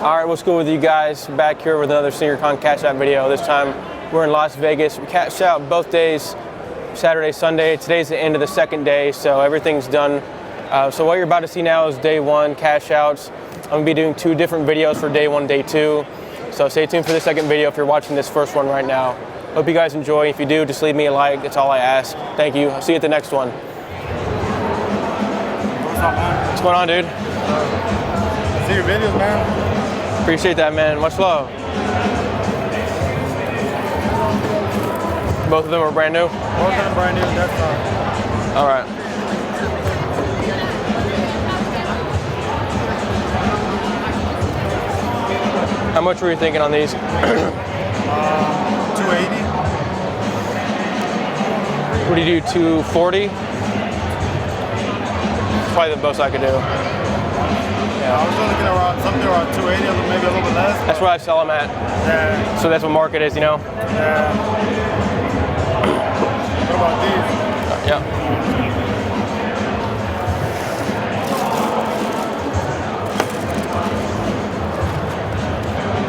All right, what's good with you guys? Back here with another SneakerCon Cash Out video. This time we're in Las Vegas. We cashed out both days, Saturday, Sunday. Today's the end of the second day, so everything's done. So what you're about to see now is day one cash outs. I'm gonna be doing two different videos for day one, day two. So stay tuned for the second video if you're watching this first one right now. Hope you guys enjoy. If you do, just leave me a like. That's all I ask. Thank you. I'll see you at the next one. What's up, man? What's going on, dude? See your videos, man. Appreciate that, man. Much love. Both of them are brand new? Both of them brand new, that's all. All right. How much were you thinking on these? 280. What do you do, 240? Probably the most I could do. Yeah, I was looking around something around 280, maybe a little bit less. That's where I sell them at. Yeah. So that's what market is, you know? Yeah. What about these? Yeah.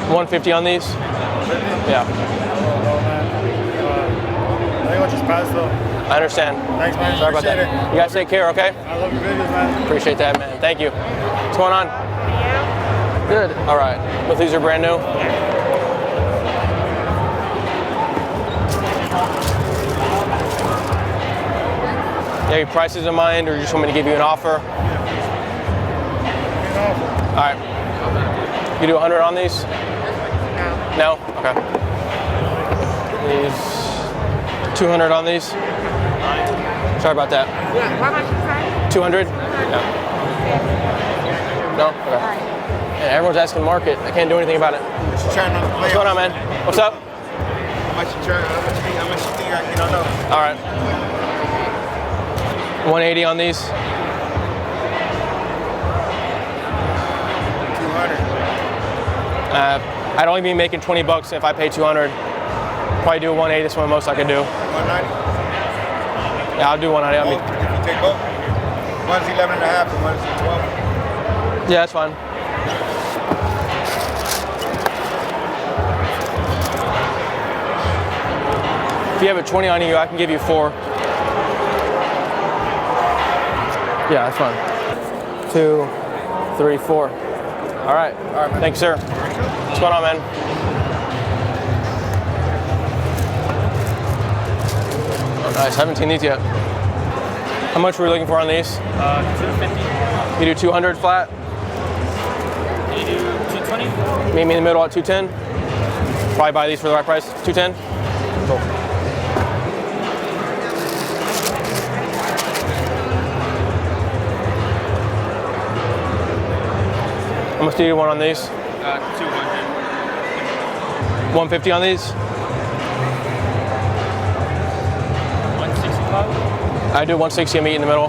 $150 on these? 150? Yeah. Oh, man. I think I'll just pass though. I understand. Thanks, man. Sorry about that. It. You guys take care, okay? I love your videos, man. Appreciate that, man. Thank you. What's going on? Yeah. Good. All right. Both these are brand new? You have any prices in mind, or you just want me to give you an offer? All right. You do 100 on these? No. No? Okay. These 200 on these? Sorry about that. Yeah. How much is that? 200? No. No? Okay. Yeah, everyone's asking market. I can't do anything about it. What's going on, man? What's up? How much you think I can get on those? All right. 180 on these? 200. I'd only be making 20 bucks if I pay 200. Probably do 180. That's what most I could do. 190. Yeah, I'll do 190. Both, if you take both. One's 11 and a half and one's 12. Yeah, that's fine. If you have a 20 on you, I can give you 4. Yeah, that's fine. 2, 3, 4. All right. All right, man. Thanks, sir. What's going on, man? Oh, nice. Haven't seen these yet. How much were you looking for on these? 250. You do 200 flat? You do 220? Meet me in the middle at 210? Probably buy these for the right price? 210? Cool. How much do you want on these? 200. 150 on these? 165? I do 160 and meet in the middle.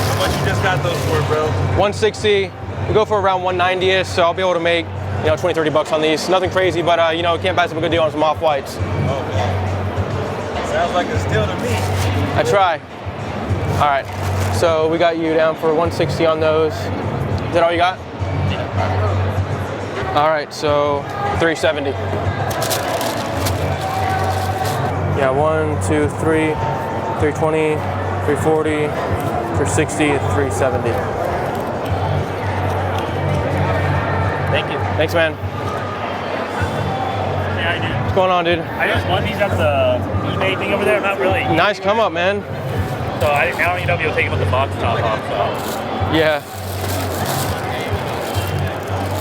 How much you just got those for, bro? 160, we go for around 190ish, so I'll be able to make 20, 30 bucks on these. Nothing crazy, but can't pass up a good deal on some off-whites. Oh, wow. Sounds like a steal to me. I try. All right, so we got you down for 160 on those. Is that all you got? Yeah. All right, so 370. Yeah, 1, 2, 3, 320, 340, 360, 370. Thank you. Thanks, man. Yeah, I do. What's going on, dude? I just won these at the eBay thing over there. Not really. Nice come up, man. So I don't even know if you'll take it with the box top off. So. Yeah.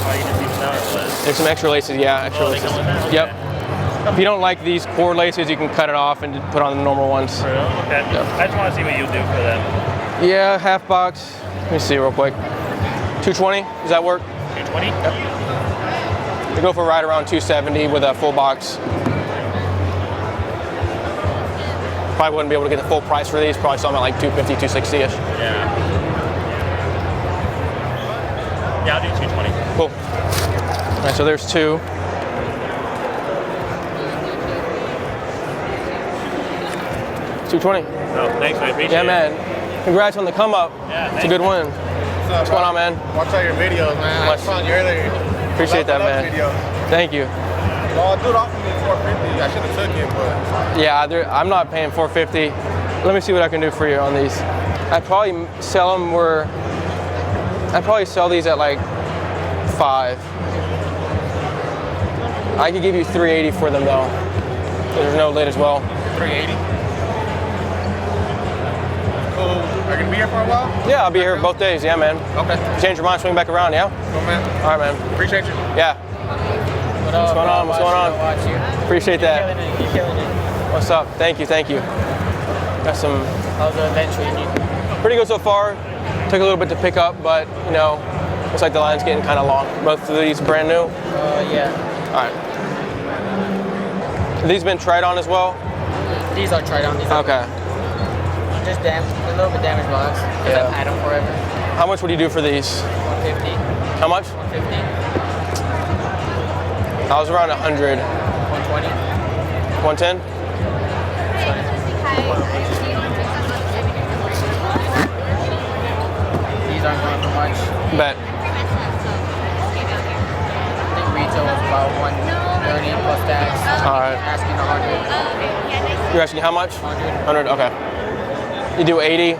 Oh, you just even know what? There's some extra laces, yeah, extra Oh, they laces. come with that? Yep. Okay. If you don't like these core laces, you can cut it off and just put on the normal ones. For real? Okay. Yeah. I just want to see what you do for them. Yeah, half box. Let me see real quick. 220, does that work? 220? Yep. We go for right around 270 with a full box. Probably wouldn't be able to get the full price for these. Probably sell them at like 250, 260-ish. Yeah. Yeah, I'll do 220. Cool. All right, so there's 2. $220. Oh, thanks, man. Appreciate Yeah, it. man. Congrats on the come up. Yeah, it's a good win. What's going on, man? Watch out your videos, man. I saw you earlier. Appreciate that, man. Video. Thank you. Oh, dude, offered me $450. I should have took it, but. Yeah, I'm not paying $450. Let me see what I can do for you on these. I'd probably sell them I'd probably sell these at like $5. I could give you $380 for them though. There's no lid as well. $380. Cool. Are you gonna be here for a while? Yeah, I'll be here both days. Yeah, man. Okay. Change your mind, swing back around. Yeah. Cool, man. All right, man. Appreciate you. Yeah. What's going on? What's going on? Appreciate that. You're killing it. What's up? Thank you. Thank you. Got some. How's the event treating you? Pretty good so far. Took a little bit to pick up, but you know, looks like the line's getting kind of long. Both of these brand new. Yeah. All right. Have these been tried on as well? These are tried on. These are Okay. just damaged, a little bit damaged box. Because I've had them forever. How much would you do for these? 150. How much? 150. I was around 100. 120. 110? These aren't going for much. Bet. I think retail was about 130 plus tax. All right. Asking 100. You're asking how much? 100. 100, okay. You do 80,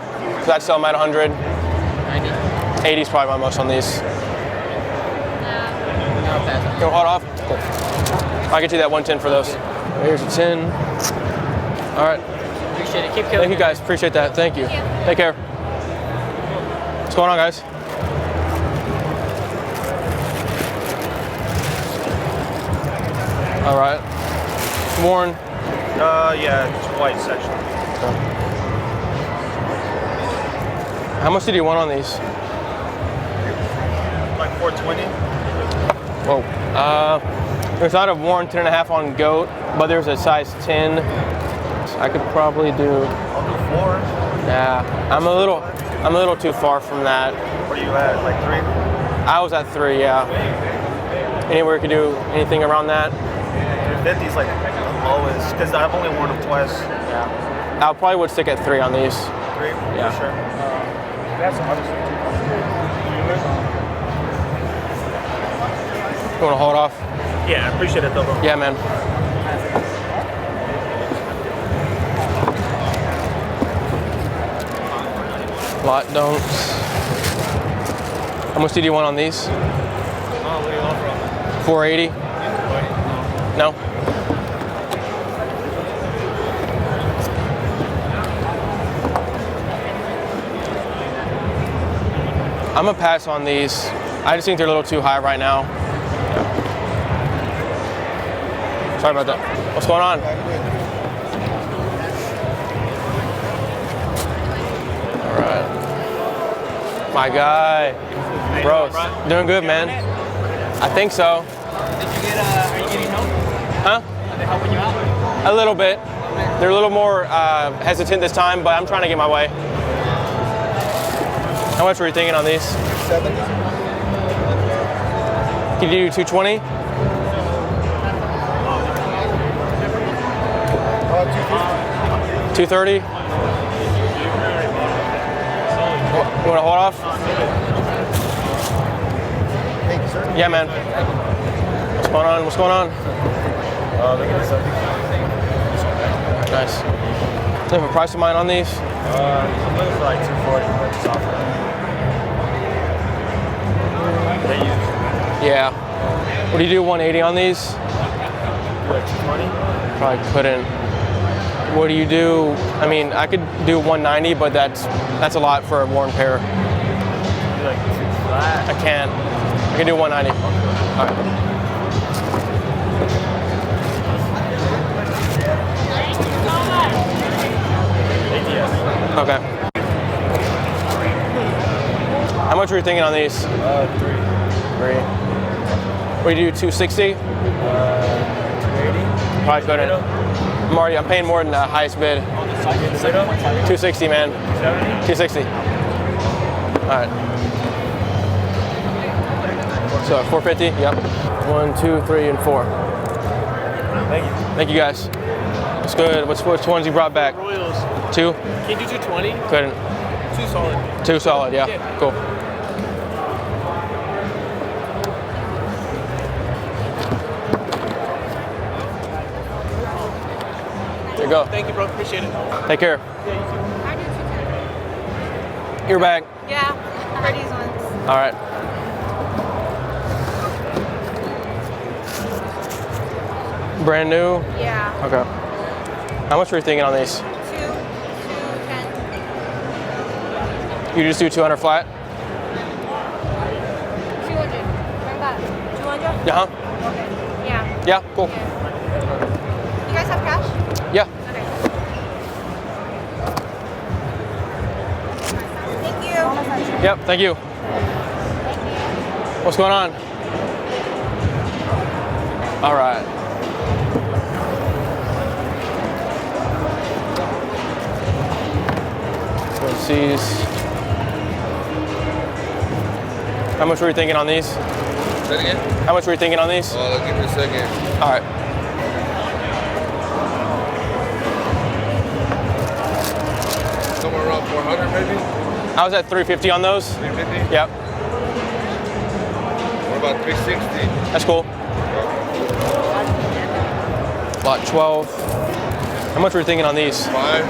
so I'd sell them at 100. 90. 80 is probably my most on these. No, pass it. You want hot off? Cool. I'll get you that 110 for those. Here's a 10. All right. Appreciate it. Keep killing Thank you guys. Appreciate that. Thank you. Take care. What's going on, guys? All right. Warren. Yeah, it's white section. How much did you want on these? Like 420. Whoa. There's not a Warren 10.5 on GOAT, but there's a size 10. I could probably do. I'll do 4. Yeah, I'm a little too far from that. Where you at? Like 3? I was at 3, yeah. Anywhere you could do anything around that? 350 is like the lowest, because I've only worn them twice. Yeah. I probably would stick at 3 on these. 3? Yeah. For sure. That's some other stuff. You want to hold off? Yeah, I appreciate it though, bro. Yeah, man. Lot don'ts. How much did you want on these? Oh, what do you want from? 480? No? I'm gonna pass on these. I just think they're a little too high right now. Sorry about that. What's going on? All right. My guy. Bro, doing good, man. I think so. Did you get, are you getting help? Huh? Are they helping you out? A little bit. They're a little more hesitant this time, but I'm trying to get my way. How much were you thinking on these? 70. Can you do 220? 230? You want to hold off? Thank you, sir. Yeah, man. What's going on? What's going on? Look at this. Nice. Do you have a price of mine on these? I'm looking for like 240, but it's off. They use Yeah. What do you do, 180 on these? like 220. Probably couldn't. What do you do? I mean, I could do 190, but that's a lot for a worn pair. Like 2 flat. I can't. I can do 190. All right. Okay. How much were you thinking on these? 3. 3. What do you do, 260? 280. Probably couldn't. I'm paying more than the highest bid. 260, man. 260. All right. So 450. Yep. 1, 2, 3, and 4. Thank you. Thank you guys. What's good? Which ones you brought back? Royals. 2? Can you do 220? Couldn't. 2 solid. 2 solid. Yeah. Cool. you go. Thank you, bro. Appreciate it. Take care. I do too. Your bag. Yeah, for these ones. All right. Brand new? Yeah. Okay. How much were you thinking on these? 210. You just do 200 flat? 200. Bring that. 200? Uh-huh. Okay. Yeah. Yeah, cool. Yeah. You guys have cash? Yeah. Okay. Thank you. Yep, thank you. What's going on? All right. These. How much were you thinking on these? Say it again? How much were you thinking on these? Oh, give me a second. All right. Somewhere around 400 maybe? I was at 350 on those. 350? Yep. What about 360? That's cool. Lot 12. How much were you thinking on these? 5?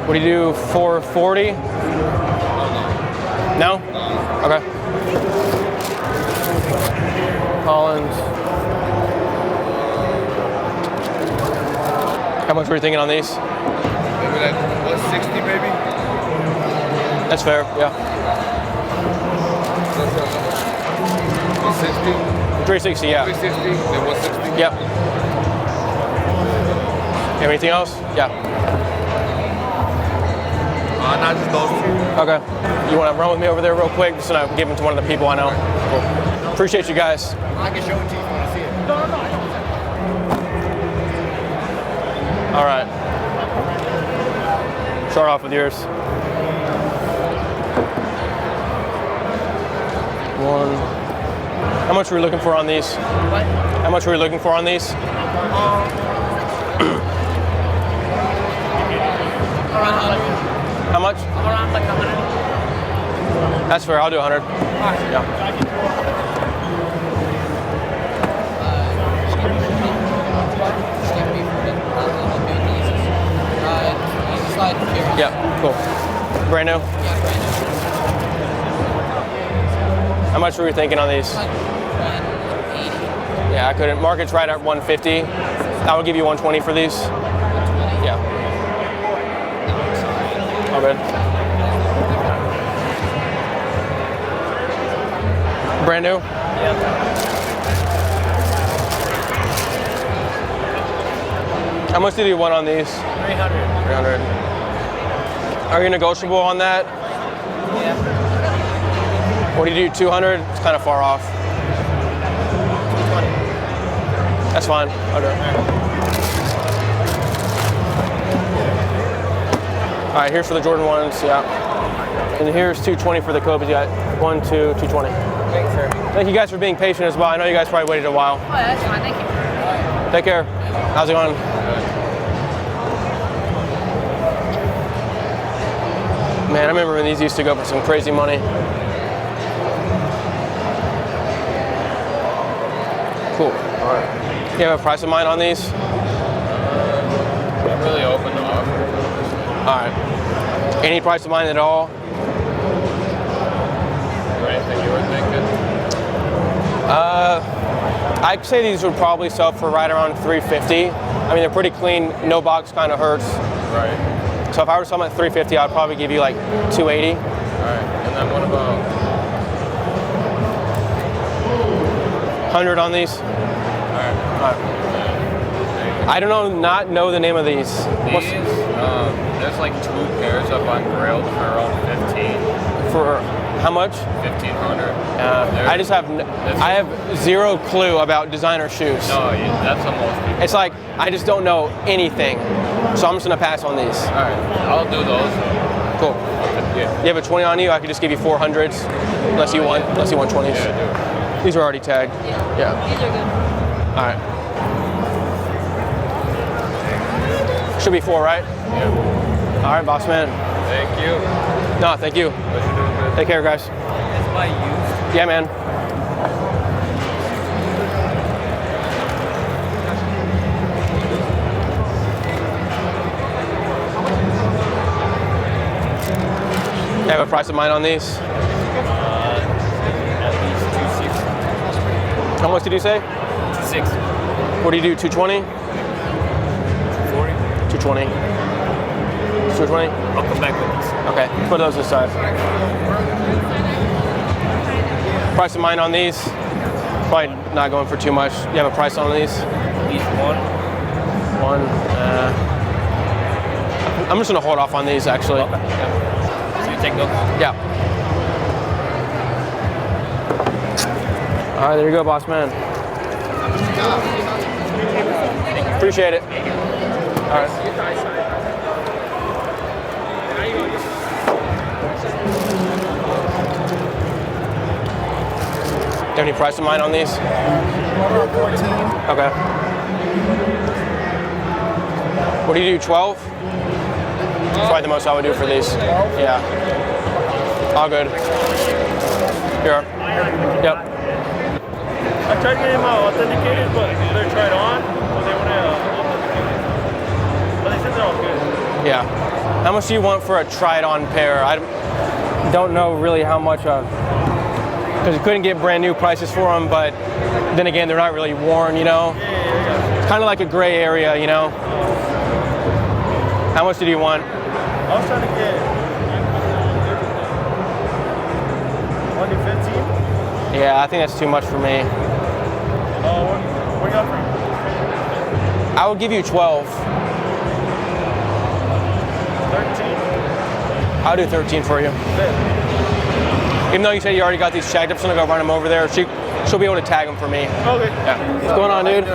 What do you do? 440? No? Okay. Collins. How much were you thinking on these? Maybe like 160 maybe? That's fair, yeah. 160? 360, yeah. 360, then 160? Yep. Anything else? Yeah. Not just those two. Okay. You want to run with me over there real quick? Just gonna give them to one of the people I know. Cool. Appreciate you guys. I can show it to you if you want to see it. All right. Start off with yours. One. How much were you looking for on these? What? How much were you looking for on these? Around 100. How much? Around like 100. That's fair. I'll do 100. Yeah. Yeah. Cool. Brand new. How much were you thinking on these? Yeah, I couldn't. Market's right at 150. I would give you 120 for these. Yeah. All good. Brand new? Yeah. How much did you want on these? 300. 300. Are you negotiable on that? Yeah. What do you do, 200? It's kind of far off. 220. That's fine. Okay. All right, here's for the Jordan 1s, yeah. And here's 220 for the Kobe's. You got 1, 2, 220. Thanks, sir. Thank you guys for being patient as well. I know you guys probably waited a while. Oh, that's fine. Thank you. Take care. How's it going? Man, I remember when these used to go for some crazy money. Cool. All right. You have a price of mine on these? I'm really open to offer. All right. Any price of mine at all? Or anything you were thinking? I'd say these would probably sell for right around 350. I mean, they're pretty clean. No box kind of hurts. Right. So if I were to sell them at 350, I'd probably give you like 280. All right. And then what about 100 on these. all right. All right. I don't know the name of these. What's There's like 2 pairs up on Grailed for around 15. for how much? 1,500. I just have I have zero clue about designer shoes. No, that's what most people. It's like I just don't know anything. So I'm just gonna pass on these. All right. I'll do those. Cool. Yeah. You have a 20 on you? I could just give you 400s, unless you want 20s. Yeah, I do. These are already tagged. Yeah. These are good. All right. Should be 4, right? Yeah. All right, boss man. Thank you. No, thank you. What you doing, man? Take care, guys. That's by used. Yeah, man. You have a price of mine on these? At least 260. How much did you say? 260. What do you do, 220? 240. 220. 220? I'll come back with these. Okay, put those aside. Price of mine on these? Probably not going for too much. You have a price on these? At least one. One. I'm just gonna hold off on these actually. Okay. So you take those? Yeah. All right, there you go, boss man. Appreciate it. All right. Do you have any price of mine on these? 14. Okay. What do you do, 12? That's probably the most I would do for these. Yeah. All good. Here. Yep. I tried getting them authenticated, but they're tried on, but they wouldn't authenticate. But they said they're all good. Yeah. How much do you want for a tried-on pair? I don't know really how much because you couldn't get brand new prices for them, but then again, they're not really worn, you know? It's kind of like a gray area, you know? How much did you want? I was trying to get 115. Yeah, I think that's too much for me. What are you offering? I would give you 12. 13. I'll do 13 for you. Even though you said you already got these checked, I'm just gonna go run them over there. She'll be able to tag them for me. Okay. Yeah. What's going on, dude?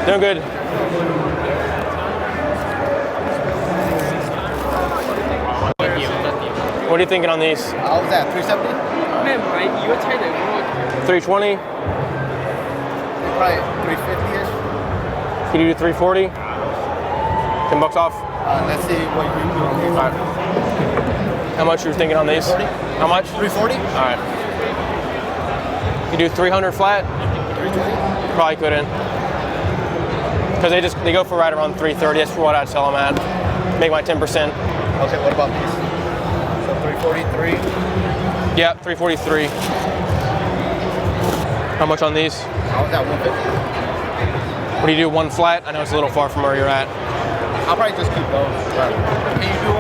Doing good. What are you thinking on these? What was that, 370? Man, Mike, you were trying to 320? Probably 350-ish. Can you do 340? 10 bucks off? Let's see what you do on these. All right. How much you were thinking on these? 340? How much? 340? All right. You do 300 flat? 320? Probably couldn't. Because they go for right around 330. That's for what I'd sell them at. Make my 10%. Okay, what about these? So 343? Yeah, 343. How much on these? How was that, 150? What do you do, one flat? I know it's a little far from where you're at. I'll probably just keep those. Can you do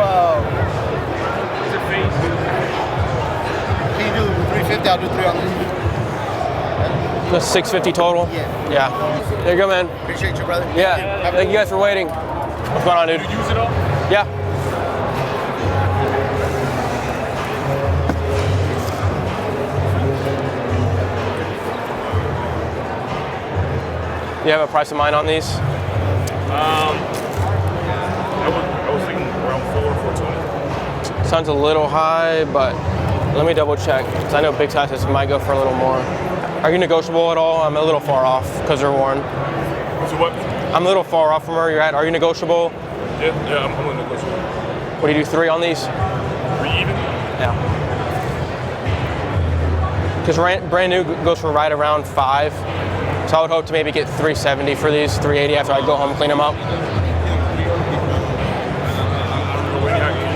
Can you do 350? I'll do 3 on this. That's 650 total? Yeah. There you go, man. Appreciate you, brother. Yeah. Thank you guys for waiting. What's going on, dude? Did you use it all? Yeah. You have a price of mine on these? I was thinking around 420. Sounds a little high, but let me double check. Because I know big sizes might go for a little more. Are you negotiable at all? I'm a little far off because they're worn. So what? I'm a little far off from where you're at. Are you negotiable? Yeah, I'm going to negotiate. What do you do, 3 on these? 3 even? Yeah. Because brand new goes for right around 5. So I would hope to maybe get 370 for these, 380 after I go home and clean them up. Can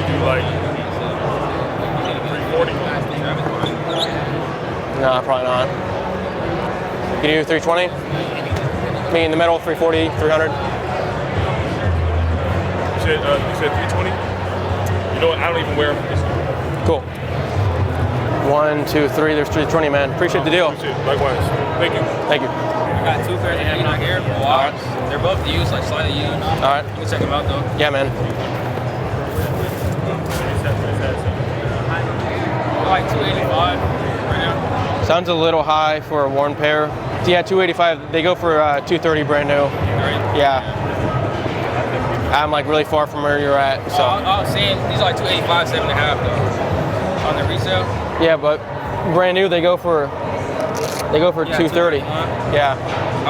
you do like 340? No, probably not. Can you do 320? Me in the middle, 340, 300? You said 320? You know what? I don't even wear them. Cool. 1, 2, 3, there's 320, man. Appreciate the deal. Appreciate it. Likewise. Thank you. Thank you. We got 230 out here. Wow. They're both used, like slightly used. All right. You can check them out though. Yeah, man. Like 285 right now. Sounds a little high for a worn pair. Yeah, 285. They go for 230 brand new. Right? Yeah. I'm like really far from where you're at, so. I was saying these are like 285, 7.5 though. On the resale. Yeah, but brand new they go for 230. Yeah.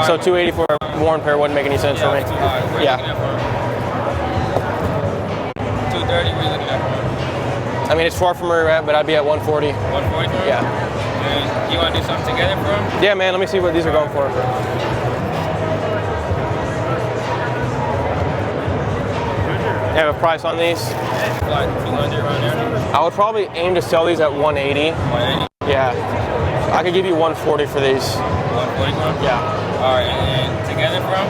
So 280 for a worn pair wouldn't make any sense for me. Too high. What are you Yeah. looking at for? 230. What are you looking at for? I mean, it's far from where you're at, but I'd be at 140. 140 for it? Yeah. And you want to do something together for them? Yeah, man. Let me see what these are going for. You have a price on these? Like 200 around there. I would probably aim to sell these at 180. 180. Yeah. I could give you 140 for these. 140 from? Yeah. All right, and together from?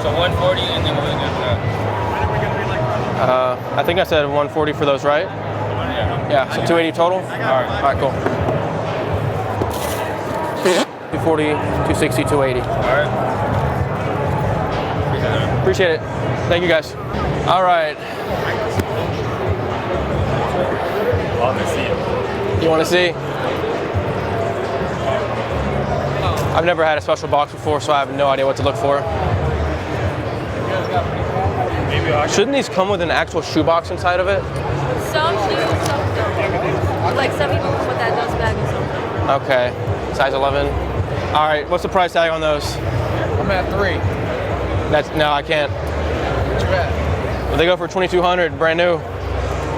So 140, and then what are we gonna do? I think I said 140 for those, right? Yeah. Yeah, so 280 total? All right. All right, cool. 240, 260, 280. All right. Appreciate it. Thank you guys. All right. Love to see it. You want to see? I've never had a special box before, so I have no idea what to look for. Maybe I Shouldn't these come with an actual shoebox inside of it? Some do, some don't. Like some people put that dust bag and some don't. Okay. Size 11. All right. What's the price tag on those? I'm at 3. No, I can't. What you at? Well, they go for 2,200, brand new.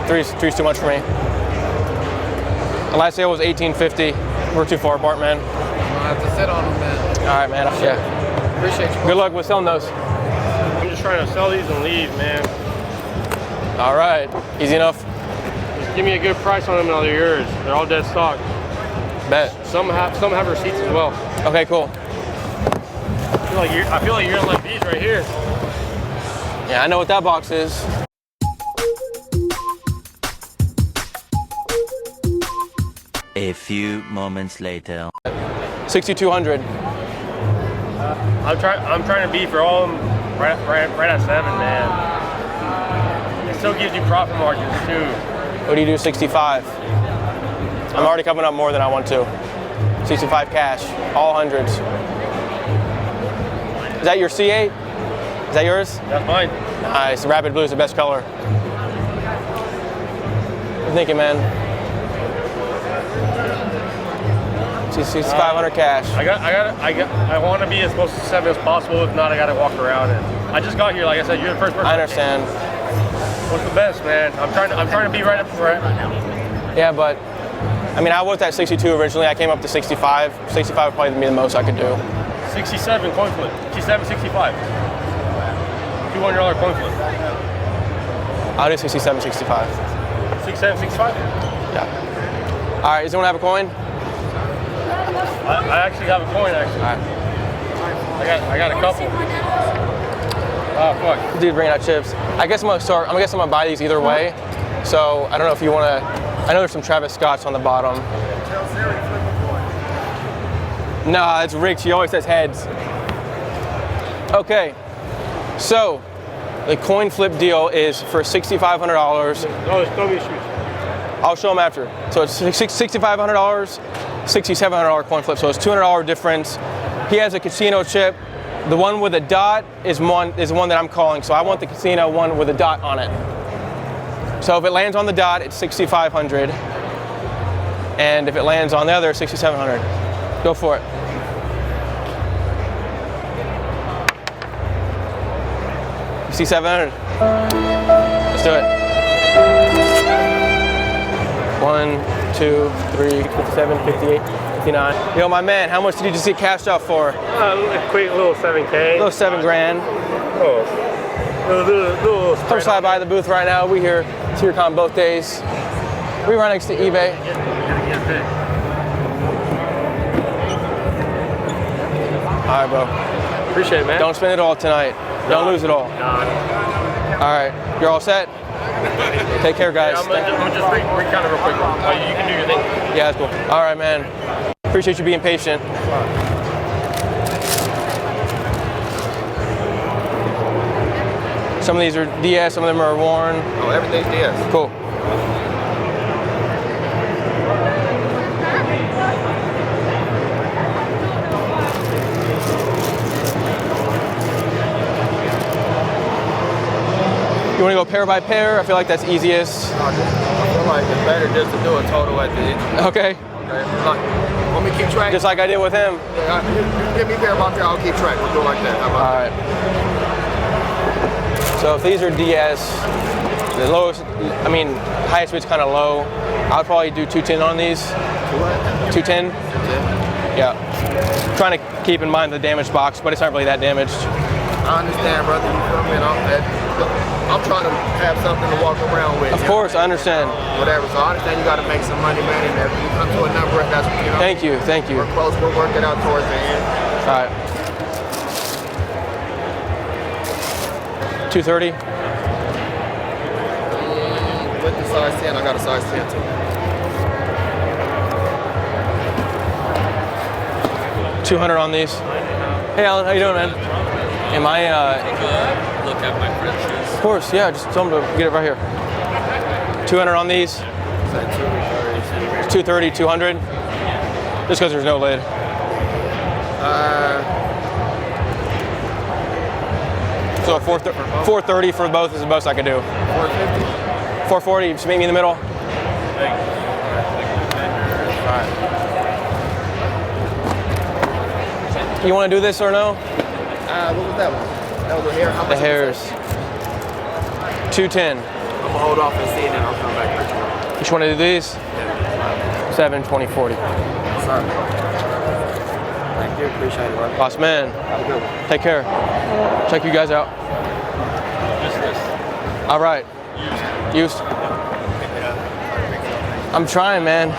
Three's too much for me. The last sale was 1850. We're too far apart, man. I'll have to sit on them, man. All right, man. Yeah. Appreciate you. Good luck with selling those. I'm just trying to sell these and leave, man. All right. Easy enough. Just give me a good price on them and they're yours. They're all dead stock. Bet. Some have receipts as well. Okay, cool. I feel like you're gonna like these right here. Yeah, I know what that box is. A few moments later. 6,200. I'm trying to be for all of them right at 7, man. It still gives you profit margins too. What do you do? 65. I'm already coming up more than I want to. 65 cash, all hundreds. Is that your C8? Is that yours? That's mine. Nice. Rapid blue is the best color. What you thinking, man? 6,500 cash. I want to be as close to 7 as possible. If not, I gotta walk around it. I just got here, like I said, you're the first person. I understand. What's the best, man? I'm trying to be right up right. Yeah, but I mean, I was at 62 originally. I came up to 65. 65 would probably be the most I could do. 67 coin flip. 67, 65. $200 coin flip. I'll do 67, 65. 67, 65. Yeah. All right. Does anyone have a coin? I actually have a coin. Actually. All right. I got a couple. Oh fuck. Dude, bringing out chips. I guess I'm gonna buy these either way. So I don't know if you want to. I know there's some Travis Scotts on the bottom. No, it's rigged. She always says heads. Okay. So the coin flip deal is for $6,500. No, throw me shoes. I'll show them after. So it's $6,500, $6,700 coin flip. So it's $200 difference. He has a casino chip. The one with a dot is one that I'm calling. So I want the casino one with a dot on it. So if it lands on the dot, it's $6,500. And if it lands on the other, $6,700. Go for it. $6,700. Let's do it. 1, 2, 3, 57, 58, 59. Yo, my man, how much did you just get cashed out for? A quick little 7K. A little $7,000. Little Come slide by the booth right now. We here, SneakerCon both days. We right next to eBay. All right, bro. Appreciate it, man. Don't spend it all tonight. Don't lose it all. All right, you're all set? Take care, guys. I'm gonna just recount it real quick. You can do your thing. Yeah, that's cool. All right, man. Appreciate you being patient. Some of these are DS, some of them are worn. Oh, everything's DS. Cool. You want to go pair by pair? I feel like that's easiest. I feel like it's better just to do a total at the end. Okay. Want me to keep track? Just like I did with him. Yeah, you give me pair by pair, I'll keep track. We'll do it like that. How about All right. So if these are DS, the lowest, highest bid's kind of low. I'll probably do 210 on these. 210? Yeah. Trying to keep in mind the damaged box, but it's not really that damaged. I understand, brother. You feel me? And I'm trying to have something to walk around with. Of course, I understand. Whatever. So I understand you got to make some money, man. And if you come to a number, if that's what you know. Thank you. We're close. We're working out towards the end. All right. 230. With the size 10, I got a size 10 too. 200 on these. Hey, Alan, how you doing, man? Am I? Look at my friend's shoes. Of course, yeah. Just tell them to get it right here. 200 on these. 230, 200. Just because there's no lid. So 430 for both is the most I could do. 450. 440. Just meet me in the middle. All right. You want to do this or no? What was that one? That was the hair. How much The hairs. 210. I'm gonna hold off and see, and then I'll come back. You just want to do these? 7, 20, 40. Sorry. Thank you. Appreciate it, bro. Boss man. Have a good one. Take care. Check you guys out. All right. Used. I'm trying, man.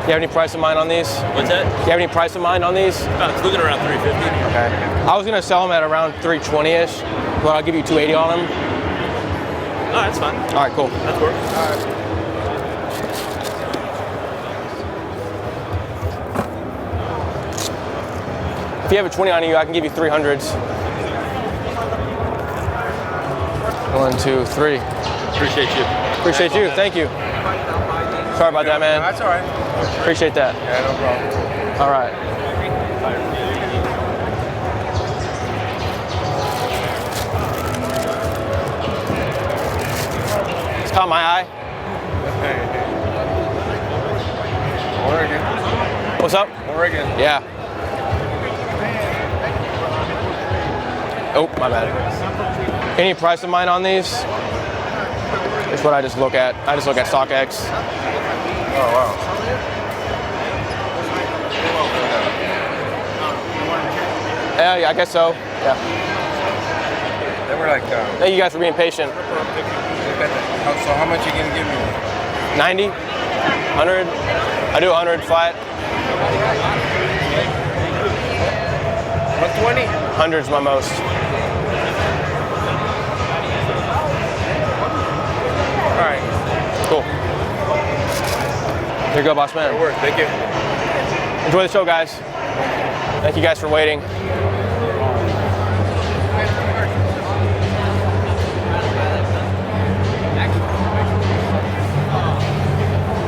You have any price in mind on these? What's that? You have any price in mind on these? It's looking around 350. Okay. I was gonna sell them at around 320-ish, but I'll give you 280 on them. Oh, that's fine. All right, cool. That's work. All right. If you have a 20 on you, I can give you 300s. 1, 2, 3. Appreciate you. Appreciate you. Thank you. Sorry about that, man. That's all right. Appreciate that. Yeah, no problem. All right. It's caught my eye. Oregon. What's up? Oregon. Yeah. Oh, my bad. Any price of mine on these? It's what I just look at. I just look at StockX. Oh, wow. Yeah, I guess so. Yeah. They were like, Thank you guys for being patient. so how much you gonna give me? 90? 100? I do 100 flat. 120? 100's my most. All right. Cool. There you go, boss man. Good work. Thank you. Enjoy the show, guys. Thank you guys for waiting.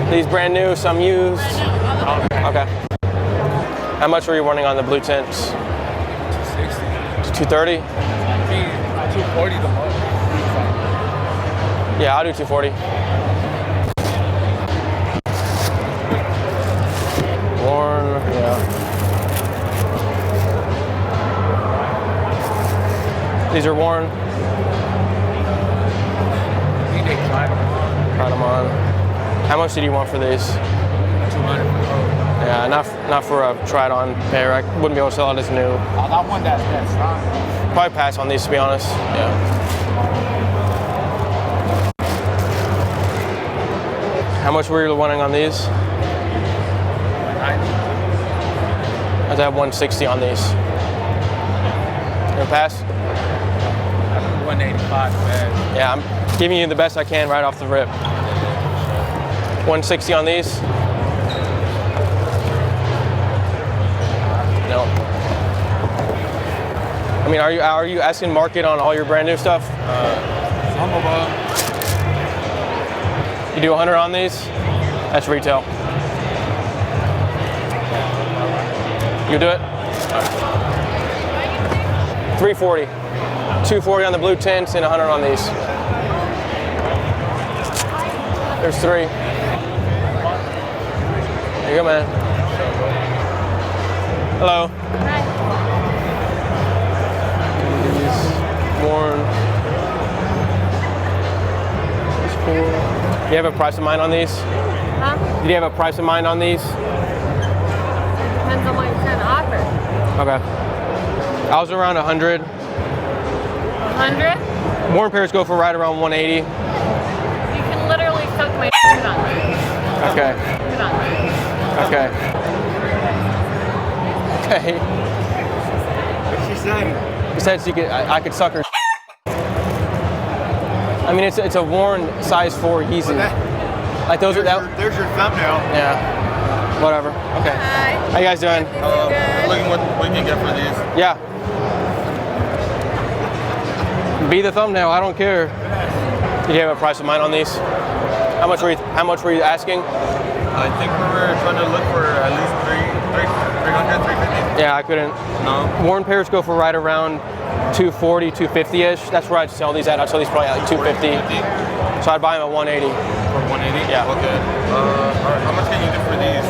These brand new, some used. Okay. How much were you running on the blue tints? 260. 230? 240 the most. Yeah, I'll do 240. Worn, yeah. These are worn. Tried them on. How much did you want for these? 200. Yeah, not for a tried on pair. I wouldn't be able to sell it as new. I got one that's strong. Probably pass on these, to be honest. Yeah. How much were you wanting on these? 90. I'd have 160 on these. Gonna pass? 185, man. Yeah, I'm giving you the best I can right off the rip. 160 on these? No. I mean, are you asking market on all your brand new stuff? Some of them. You do 100 on these? That's retail. You do it? 340. 240 on the blue tints and 100 on these. There's 3. There you go, man. Hello. Hi. These worn. Do you have a price in mind on these? Huh? Did you have a price in mind on these? depends on what you're trying to offer. Okay. I was around 100. 100? Worn pairs go for right around 180. You can literally suck my shit on that. Okay. Get on that. Okay. Okay. What'd she say? Besides, I could suck her. I mean, it's a worn size 4 Yeezy. Like those are that. There's your thumbnail. Yeah. Whatever. Okay. Hi. How you guys doing? Looking what we can get for these. Yeah. Be the thumbnail. I don't care. Did you have a price of mine on these? How much were you asking? I think we were trying to look for at least 300, 350. Yeah, I couldn't. No. Worn pairs go for right around 240, 250-ish. That's where I'd sell these at. I'd sell these probably at like 250. So I'd buy them at 180. For 180? Yeah. Okay. All right. How much can you do for these?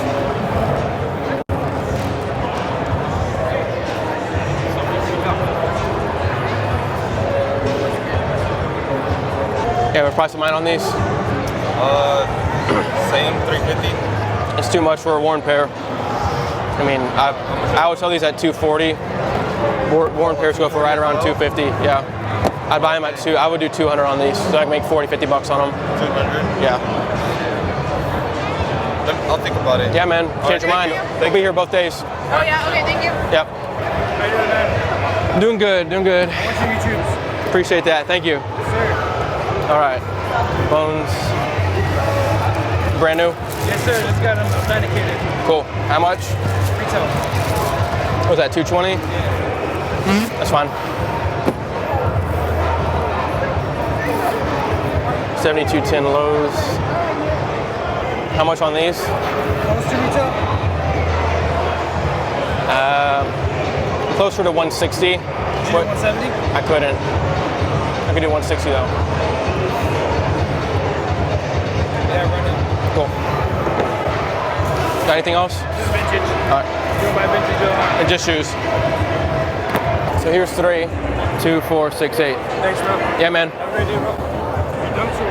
You have a price of mine on these? Same 350. It's too much for a worn pair. I mean, I would sell these at 240. Worn pairs go for right around 250. Yeah. I'd buy them at I would do 200 on these, so I can make 40, 50 bucks on them. 200. Yeah. I'll think about it. Yeah, man. Change your mind. We'll be here both days. Oh yeah, okay, thank you. Yep. How you doing, man? Doing good, doing good. What's your YouTubes? Appreciate that. Thank you. Yes, sir. All right. Bones. Brand new? Yes, sir. Just got them authenticated. Cool. How much? Retail. What was that, 220? Yeah. That's fine. 7210 lows. How much on these? How much to retail? Closer to 160. Did you do 170? I couldn't. I could do 160 though. Yeah, right now. Cool. Got anything else? Just vintage. All right. You buy vintage, And just shoes. So here's 3, 2, 4, 6, 8. Thanks, bro. Yeah, man. Have a great day, bro. You done, sir?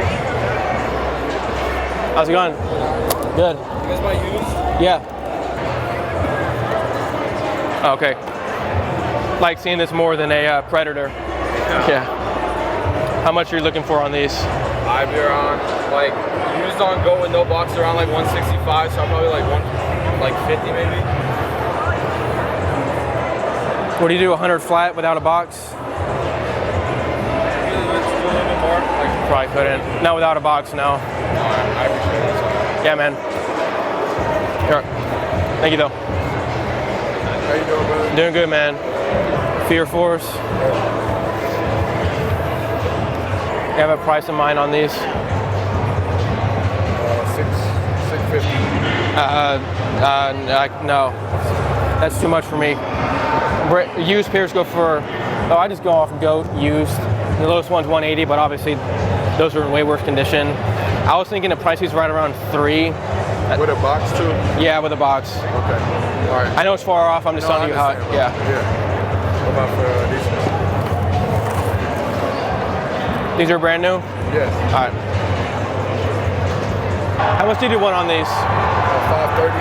How's it going? Good. You guys buy used? Yeah. Oh, okay. Like seeing this more than a Predator. Yeah. How much are you looking for on these? I'd be around, like, used on go with no box around like 165, so I'm probably like 50 maybe. What do you do, 100 flat without a box? It's a little bit more. Like, Probably couldn't. Not without a box, no. I appreciate it. Yeah, man. Here. Thank you, though. How you doing, brother? Doing good, man. Fear Force. You have a price in mind on these? 650. No. That's too much for me. Used pairs go for, I just go off GOAT used. The lowest one's 180, but obviously those are in way worse condition. I was thinking the price is right around 3. With a box too? Yeah, with a box. Okay. All right. I know it's far off, I'm just telling you how, yeah. What about for these? These are brand new? Yes. All right. How much did you want on these? 530.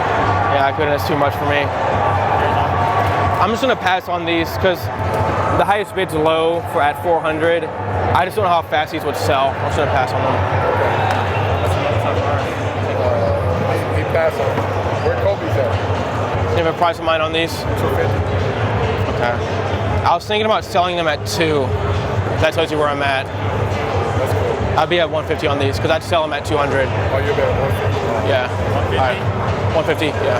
Yeah, I couldn't, that's too much for me. I'm just gonna pass on these because the highest bid's low at 400. I just don't know how fast these would sell. I'm just gonna pass on them. He passed on. Where Kobe's at? You have a price of mine on these? 250. Okay. I was thinking about selling them at 2. That tells you where I'm at. That's cool. I'd be at 150 on these because I'd sell them at 200. Oh, you're about 150. Yeah. 150? All right. 150, yeah.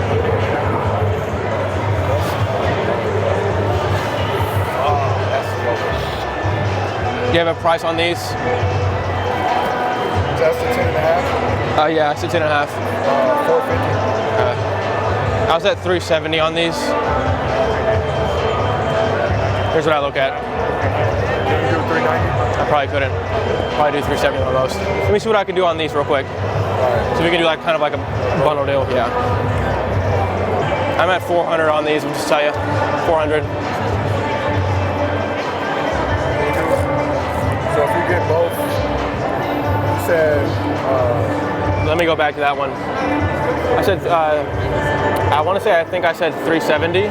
Do you have a price on these? That's the 10.5. Yeah, it's a 10.5. 450. I was at 370 on these. Here's what I look at. Can you do 390? I probably couldn't. Probably do 370 on most. Let me see what I can do on these real quick. So we can do like kind of like a bundle deal. Yeah. I'm at 400 on these. I'll just tell you, 400. So if you get both, you said let me go back to that one. I said, I want to say, I think I said 370.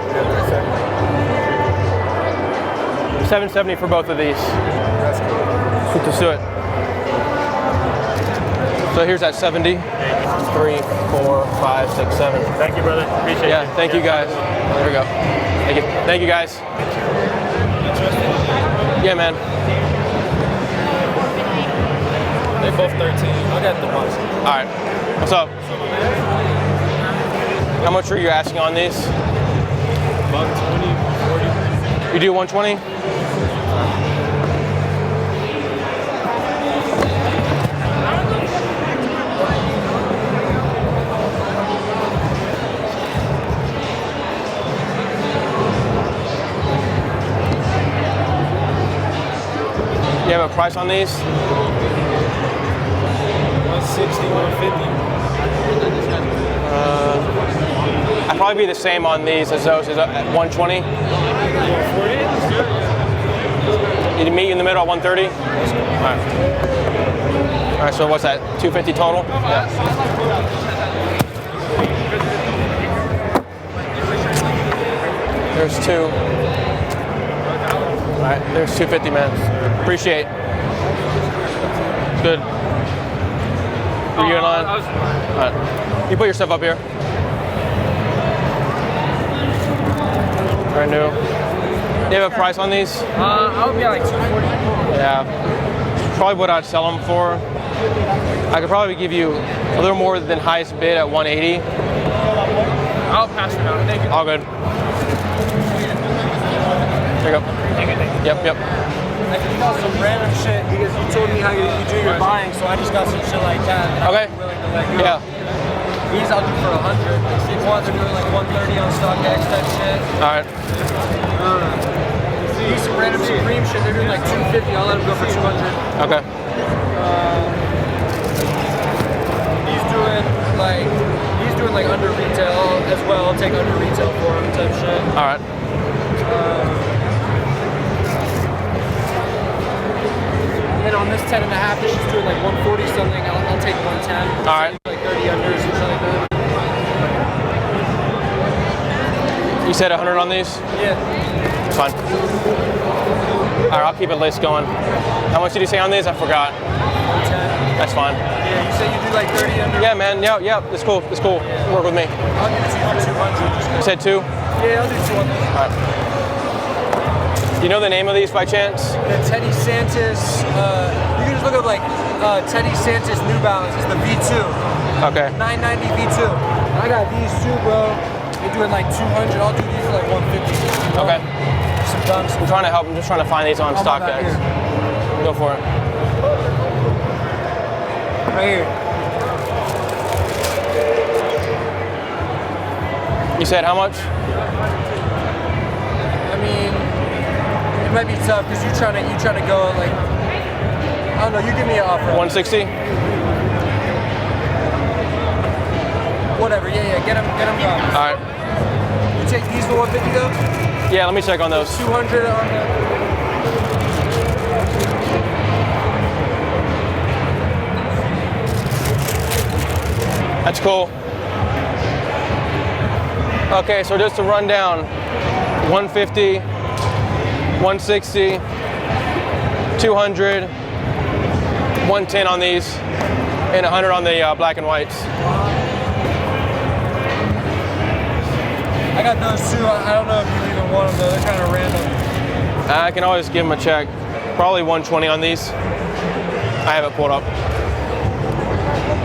770 for both of these. That's cool. Let's do it. So here's that 70. 3, 4, 5, 6, 7. Thank you, brother. Appreciate it. Yeah, thank you guys. There we go. Thank you. Thank you guys. Yeah, man. They both 13. I got the ones. All right. What's up? How much are you asking on these? 120, 40. You do 120? You have a price on these? 160, 150. I'd probably be the same on these as those at 120. 140? You meet in the middle at 130? All right, so what's that, 250 total? Yeah. There's two. All right, there's 250, man. Appreciate. Good. Are you in line? All right. You put your stuff up here. Brand new. Do you have a price on these? I would be like 240. Yeah. Probably what I'd sell them for. I could probably give you a little more than highest bid at 180. I'll pass it out. Thank you. All good. There you go. Yep, yep. I just got some random shit because you told me how you do your buying, so I just got some shit like that. And Okay. I'm willing to let go. Yeah. These I'll do for 100. Ones are doing like 130 on StockX type shit. All right. These some random Supreme shit, they're doing like 250. I'll let them go for 200. Okay. He's doing like under retail as well. I'll take under retail for him type shit. All right. And on this 10 and a half, this is doing like 140 something. I'll take 110. All right. Like 30 under, something like that. You said 100 on these? Yeah. It's fine. All right, I'll keep a list going. How much did you say on these? I forgot. 110. That's fine. Yeah, you say you do like 30 under? Yeah, man. Yeah, yeah. It's cool. It's cool. Work with me. I'll give it to you for 200. You said 2? Yeah, I'll do 200. All right. You know the name of these by chance? The Teddy Santis, you can just look up like Teddy Santis New Balance. It's the V2. Okay. 990 V2. I got these too, bro. They're doing like 200. I'll do these for like 150. Okay. Some dunks. I'm trying to help. I'm just trying to find these on StockX. Go for it. Right here. You said how much? I mean, it might be tough because you trying to go like, I don't know. You give me an offer. 160? Whatever. Yeah. Get them going. All right. You take these for 150 though. Yeah, let me check on those. 200 on the. That's cool. Okay, so just to run down, 150, 160, 200, 110 on these, and 100 on the black and whites. I got those too. I don't know if you even want them though. They're kind of random. I can always give them a check. Probably 120 on these. I have it pulled up.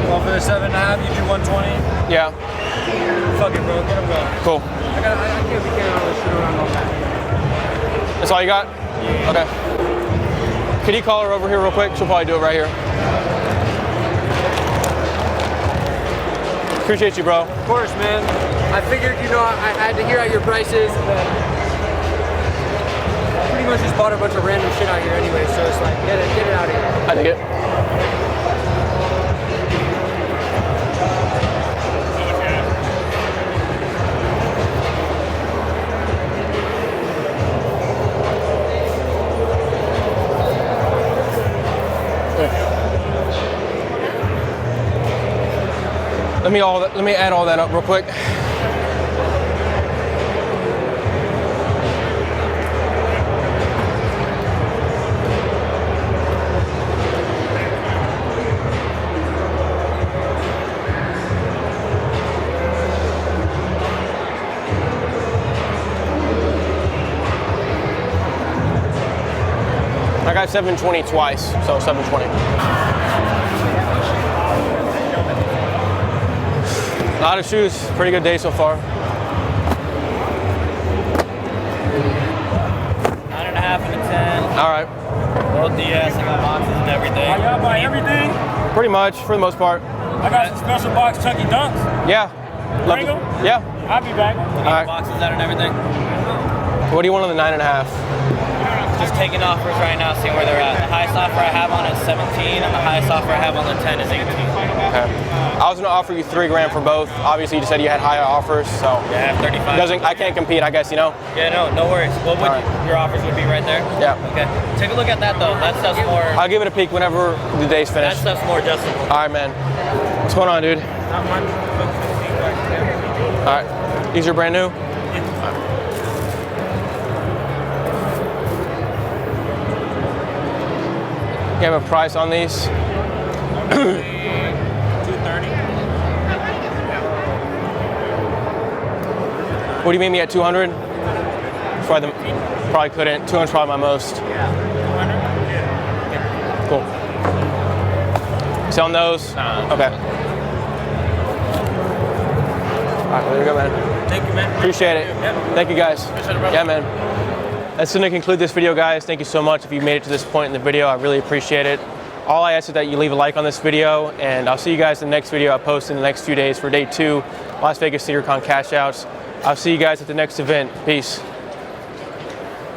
Well, for the 7.5, you do 120. Yeah. Fuck it, bro. Get them going. Cool. I can't be carrying all this shit around all that. That's all you got? Yeah. Okay. Can you call her over here real quick? She'll probably do it right here. Appreciate you, bro. Of course, man. I figured, I had to hear out your prices, but pretty much just bought a bunch of random shit out here anyway, so it's like, get it out of here. I dig it. Let me add all that up real quick. I got 720 twice, so 720. A lot of shoes, pretty good day so far. 9.5 and a 10. All right. Both DS, I got boxes and everything. Y'all buy everything? Pretty much, for the most part. I got some special box Chucky Dunks. Yeah. Bring them? Yeah. I'll be back. All right. Boxes out and everything. What do you want on the 9.5? Just taking offers right now, seeing where they're at. The highest offer I have on is 17, and the highest offer I have on the 10 is 18. Okay. I was gonna offer you $3,000 for both. Obviously, you just said you had higher offers, so Yeah, I have 35. I can't compete, I guess, you know. Yeah, no worries. What would your offers would be right there? Yeah. Okay. Take a look at that though. That stuff's more. I'll give it a peek whenever the day's That finished. stuff's more adjustable. All right, man. What's going on, dude? All right. These are brand new. You have a price on these? 230. What do you meet me at 200? Probably couldn't. 200's probably my most. Cool. Selling those? Okay. All right, there you go, man. Thank you, man. Appreciate it. Thank you, guys. Yeah, man. That's going to conclude this video, guys. Thank you so much if you made it to this point in the video. I really appreciate it. All I ask is that you leave a like on this video, and I'll see you guys in the next video I post in the next few days for day 2, Las Vegas SneakerCon cash outs. I'll see you guys at the next event. Peace.